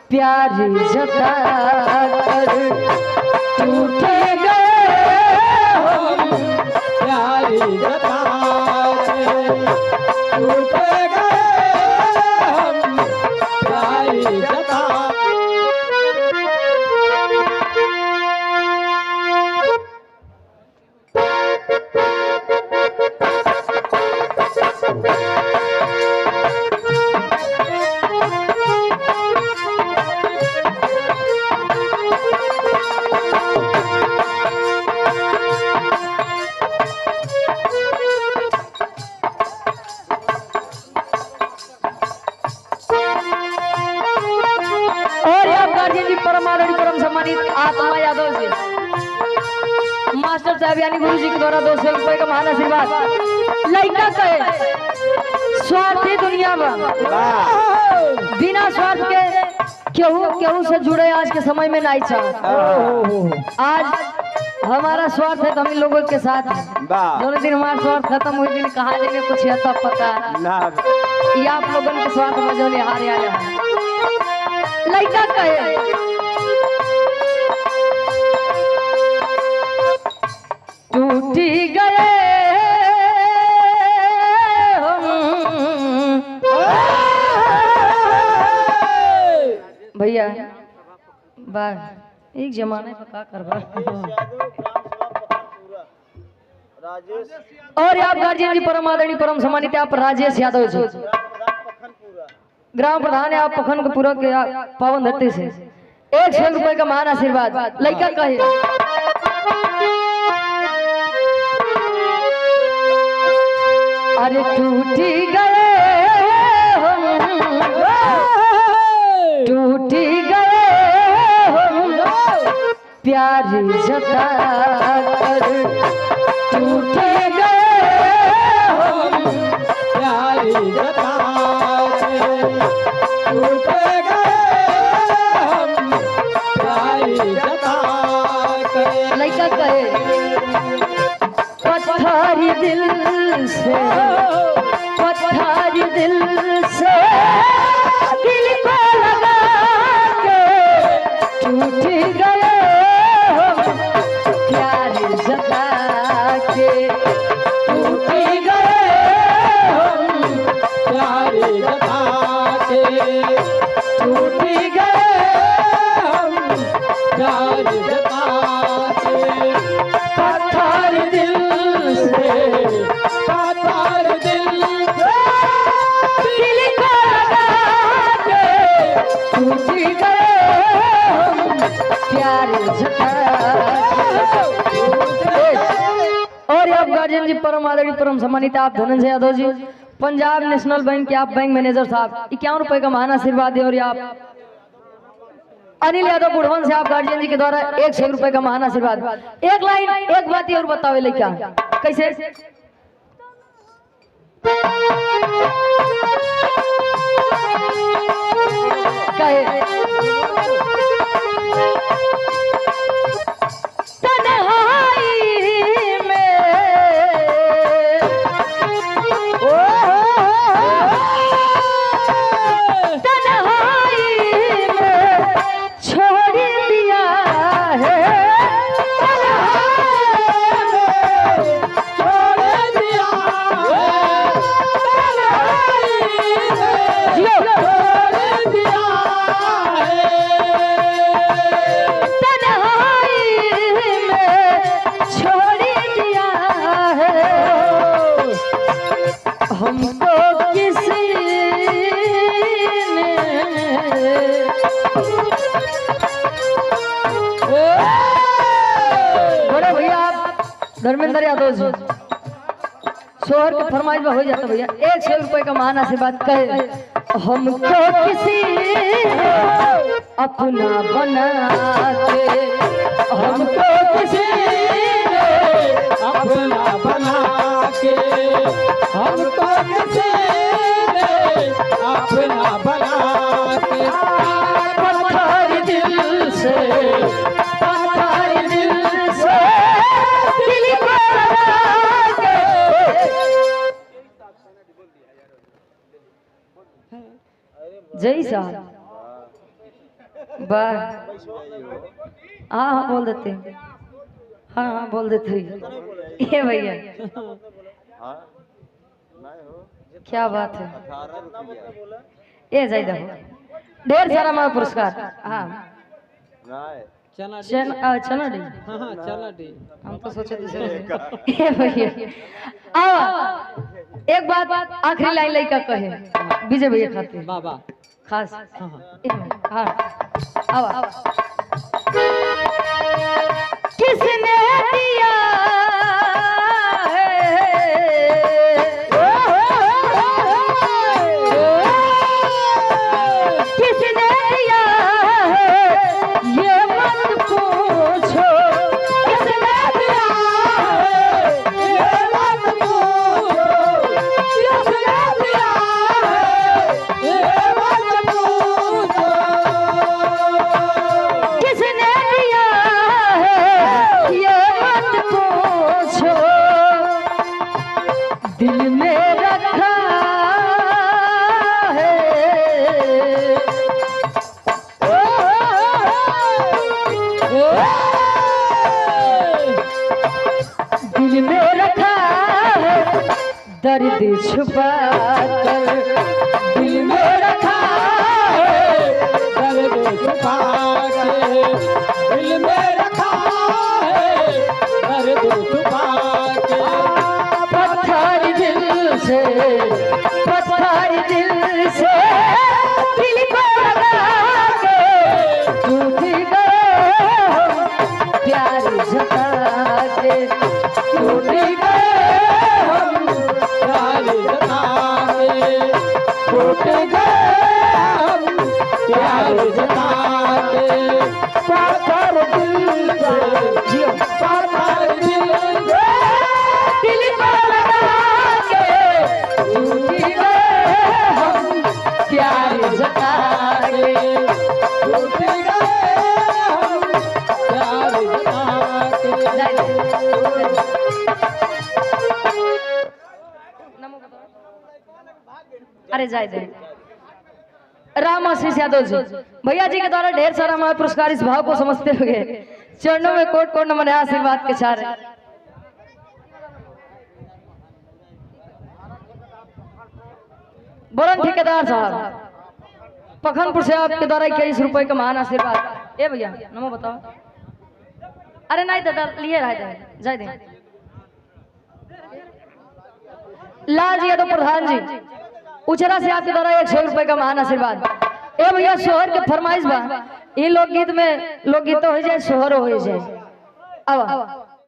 प्यारी जता कर टूटे गए हम, प्यारी जता के टूटे गए हम, प्यारी जता। परम सम्मानित आत्मा यादव जी मास्टर साहब यानी गुरु जी के द्वारा 200 रुपए का महान आशीर्वाद। लड़का कहे स्वार्थी दुनिया में बिना स्वार्थ के केहू से जुड़े आज के समय में नहीं चाह। आज हमारा स्वार्थ है तो हम लोगों के साथ दोनों दिन हमारा स्वार्थ खत्म हुई दिन कहा जाएंगे कुछ है तब पता ये आप लोगों के स्वार्थ में जो हारे आया है। लड़का कहे टूटी गए भैया बार एक जमाने पर का करवा। और आप गार्जियन जी परम आदरणीय परम सम्मानित आप राजेश यादव जी ग्राम प्रधान है आप पखनपुरा के पावन धरती से 100 रुपए का महान आशीर्वाद। लड़का कहे अरे टूटी गए हम, टूटी गए हम, प्यारी जता कर टूटे गए हम, प्यारी जता के टूटे गए हम, प्यारी जता के। लड़का कहे पत्थरी दिल से, पत्थरी दिल से दिल को लगा के टूट गए हम, प्यारी जता के टूट गए हम, प्यारी जता के टूट गए हम, प्यारी जता के। पत्थर दिल से, पत्थर दिल से दिल को लगा के टूट गए हम, प्यारी जता के। और आप गार्जियन जी परम आदरणीय परम सम्मानित आप धनंजय यादव जी पंजाब नेशनल बैंक के आप बैंक मैनेजर साहब 51 रुपए का महान आशीर्वाद दे। और आप अनिल यादव बुढ़वन से आप गार्जियन जी के द्वारा 100 रुपए का महान आशीर्वाद। एक लाइन एक बात और बतावे ले क्या कैसे कहे तन्हाई में तन्हाई में छोड़ दिया है, हमको किसी ने बड़े भैया आप धर्मेंद्र यादव जी शोहर के फरमाइश में हो जाता भैया 100 रुपए का महान आशीर्वाद कहे हमको किसी ने अपना बना के, हमको किसी ने अपना बना के, हमको किसी ने अपना बना के। पत्थर दिल से, पत्थर दिल से दिल को लगा के जय साहब वाह हाँ हाँ बोल देते हाँ हाँ बोल देते ये भैया क्या बात है ये जायदा हो ढेर सारा मैं पुरस्कार हाँ चना चना डी हाँ हाँ चना डी हम तो सोचे दूसरे से ये भैया एक बात आखिरी लाइन लड़का कहे विजय भैया खाते बाबा खास हाँ हाँ हाँ आवा किसने दिया किसने दिया ये मत पूछो किसने दिया ये मत पूछो किसने दिया ये मत पूछो किसने दिया ये मत पूछो दिल में रखा दिल में रखा है दर्द छुपा कर दिल में रखा है दर्द छुपा के दिल में रखा है दर्द छुपा के पत्थर दिल से दिल को लगा के टूट गए हम प्यार जता के टूट गए हम प्यार जता के टूट गए हम प्यार जता के पत्थर दिल से जियो पत्थर दिल से दिल को लगा के टूट गए हम प्यार जता के टूट गए हम प्यार जता के अरे जाए दे राम आशीष यादव जी भैया जी के द्वारा ढेर सारा हमारे पुरस्कार इस भाव को समझते हुए चरणों में कोट कोट नमन आशीर्वाद के चार बोलन ठेकेदार साहब पखनपुर से आपके द्वारा 21 रुपए का महान आशीर्वाद ए भैया नमो बताओ अरे नहीं दादा लिए रहे जाए दे लाल जी यादव प्रधान जी उचरा से आपके द्वारा 100 रुपए का महान आशीर्वाद ए भैया सोहर के फरमाइश बा इन लोकगीत में लोकगीत हो जाए सोहर हो जाए अब